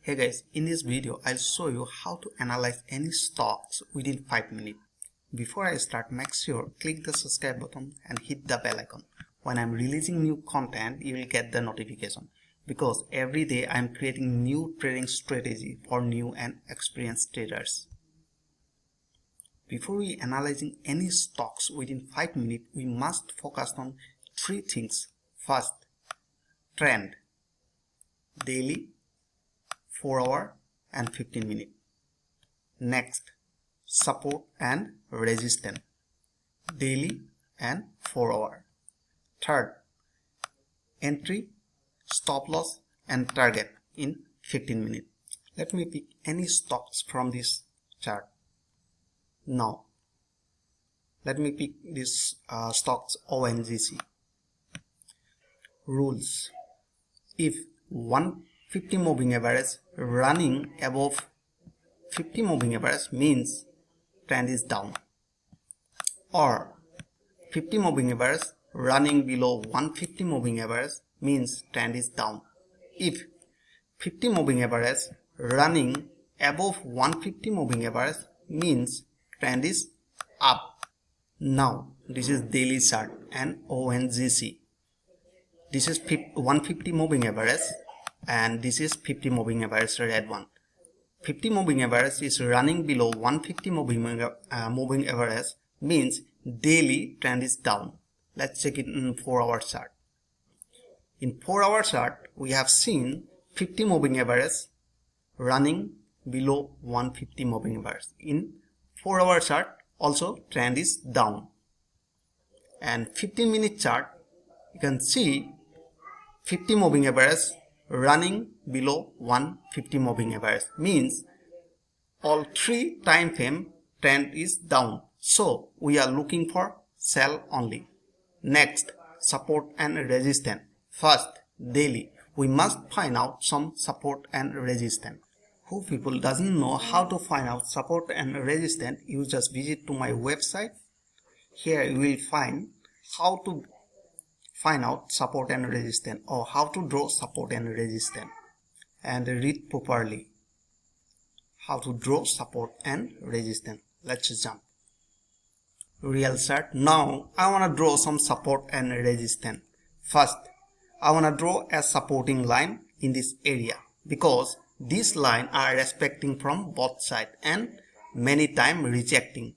Hey guys, in this video I'll show you how to analyze any stocks within 5 minutes. Before I start, make sure click the subscribe button and hit the bell icon. When I'm releasing new content, you will get the notification because every day I'm creating new trading strategy for new and experienced traders. Before we analyzing any stocks within 5 minutes, we must focus on three things. First, trend, daily, 4-hour and 15 minute. Next, support and resistance, daily and 4-hour. Third, entry, stop loss and target in 15 minutes. Let me pick any stocks from this chart. Now let me pick this stocks ONGC. Rules: if 150 moving average running above 50 moving average means trend is down, or 50 moving average running below 150 moving average means trend is down. If 50 moving average running above 150 moving average means trend is up. Now this is daily chart and ONGC. This is 150 moving average and this is 50 moving average, red one. 50 moving average is running below 150 moving average means daily trend is down. Let's check it in 4-hour chart. In 4-hour chart we have seen 50 moving average running below 150 moving average. In 4-hour chart also trend is down. And 15-minute chart, you can see 50 moving average running below 150 moving average means all three time frame trend is down, so we are looking for sell only. Next, support and resistance. First, daily, we must find out some support and resistance. Who people doesn't know how to find out support and resistance, you just visit to my website. Here you will find how to find out support and resistance, or how to draw support and resistance, and read properly how to draw support and resistance. Let's jump. Real chart. Now I want to draw some support and resistance. First, I want to draw a supporting line in this area because these lines are respecting from both sides and many times rejecting.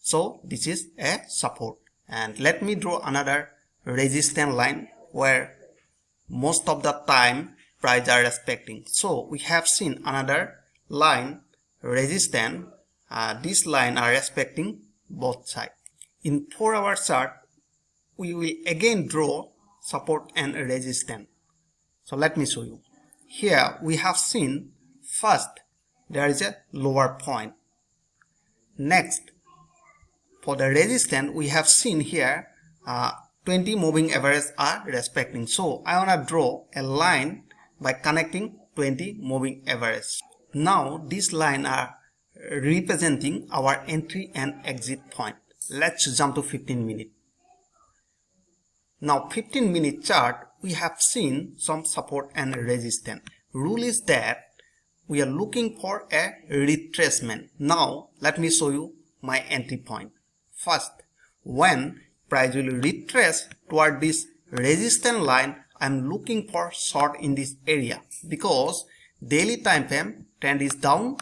So this is a support. And let me draw another resistance line where most of the time price are respecting. So we have seen another line resistance. This line are respecting both sides. In 4-hour chart we will again draw support and resistance. So let me show you. Here we have seen first there is a lower point. Next, for the resistance we have seen here 20 moving average are respecting. So I want to draw a line by connecting 20 moving average. Now this line are representing our entry and exit point. Let's jump to 15 minutes. Now 15-minute chart we have seen some support and resistance. Rule is that we are looking for a retracement. Now let me show you my entry point. First, when price will retrace toward this resistance line, I am looking for short in this area because daily time frame trend is down,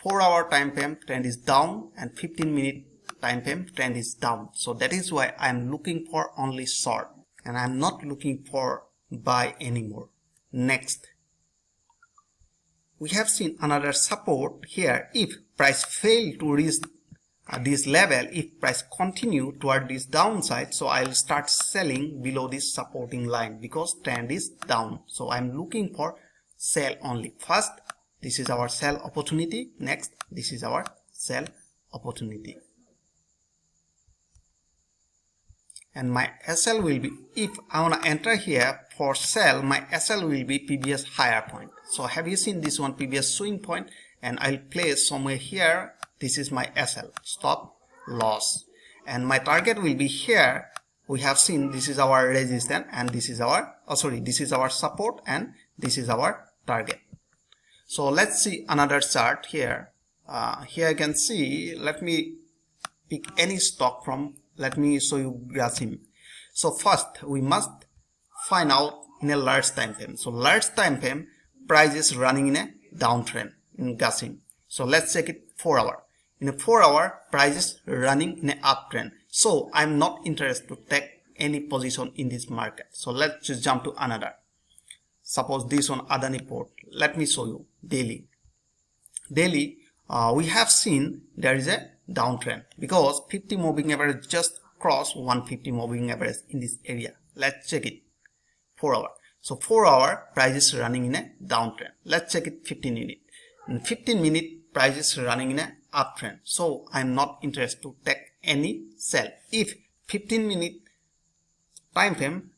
4-hour time frame trend is down, and 15-minute time frame trend is down. So that is why I am looking for only short and I am not looking for buy anymore. Next, we have seen another support here. If price fail to reach this level, if price continue toward this downside, so I'll start selling below this supporting line because trend is down. So I'm looking for sell only. First, this is our sell opportunity. Next, this is our sell opportunity. And my SL will be, if I want to enter here for sell, my SL will be previous higher point. So have you seen this one, previous swing point? And I'll place somewhere here. This is my SL, stop loss, and my target will be here. We have seen this is our resistance and this is our this is our support and this is our target. So let's see another chart here. Here I can see, let me pick any stock from, let me show you Grasim. So first we must find out in a large time frame. So large time frame, price is running in a downtrend in Grasim. So let's check it 4 hour. In a 4 hour, price is running in an uptrend. So I'm not interested to take any position in this market. So let's just jump to another. Suppose this one Adani Port. Let me show you daily. Daily, we have seen there is a downtrend because 50 moving average just crossed 150 moving average in this area. Let's check it 4 hour. So 4 hour price is running in a downtrend. Let's check it 15 minute. In 15 minute price is running in a uptrend. So I'm not interested to take any sell. If 15 minute time frame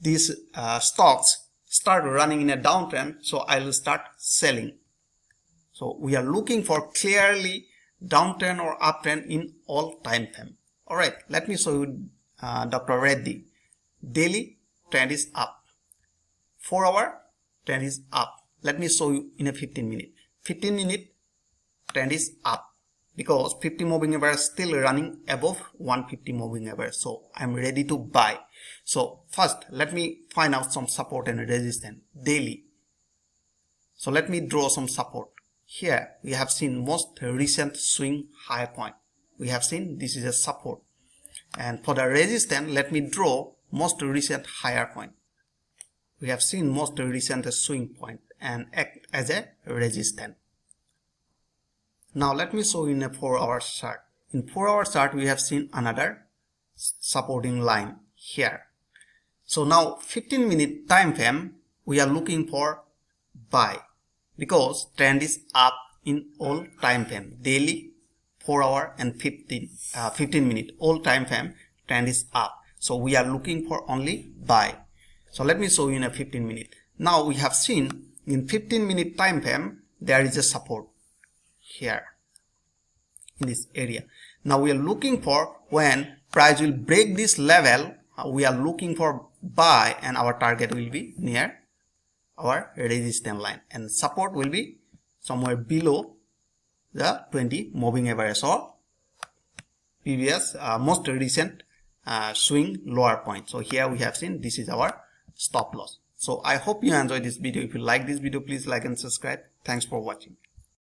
these stocks start running in a downtrend, so I will start selling. So we are looking for clearly downtrend or uptrend in all time frame. Alright, let me show you Dr. Reddy. Daily trend is up. 4 hour trend is up. Let me show you in a 15 minute. 15 minute trend is up because 50 moving average still running above 150 moving average. So I'm ready to buy. So first let me find out some support and resistance daily. So let me draw some support. Here we have seen most recent swing high point. We have seen this is a support. And for the resistance, let me draw most recent higher point. We have seen most recent swing point and act as a resistance. Now let me show you in a 4 hour chart. In 4 hour chart we have seen another supporting line here. So now 15 minute time frame we are looking for buy because trend is up in all time frame. Daily, 4 hour and 15 minute all time frame trend is up. So we are looking for only buy. So let me show you in a 15 minute. Now we have seen in 15 minute time frame there is a support here in this area. Now we are looking for when price will break this level, we are looking for buy and our target will be near our resistance line and support will be somewhere below the 20 moving average or previous most recent swing lower point. So here we have seen this is our stop loss. So I hope you enjoyed this video. If you like this video, please like and subscribe. Thanks for watching.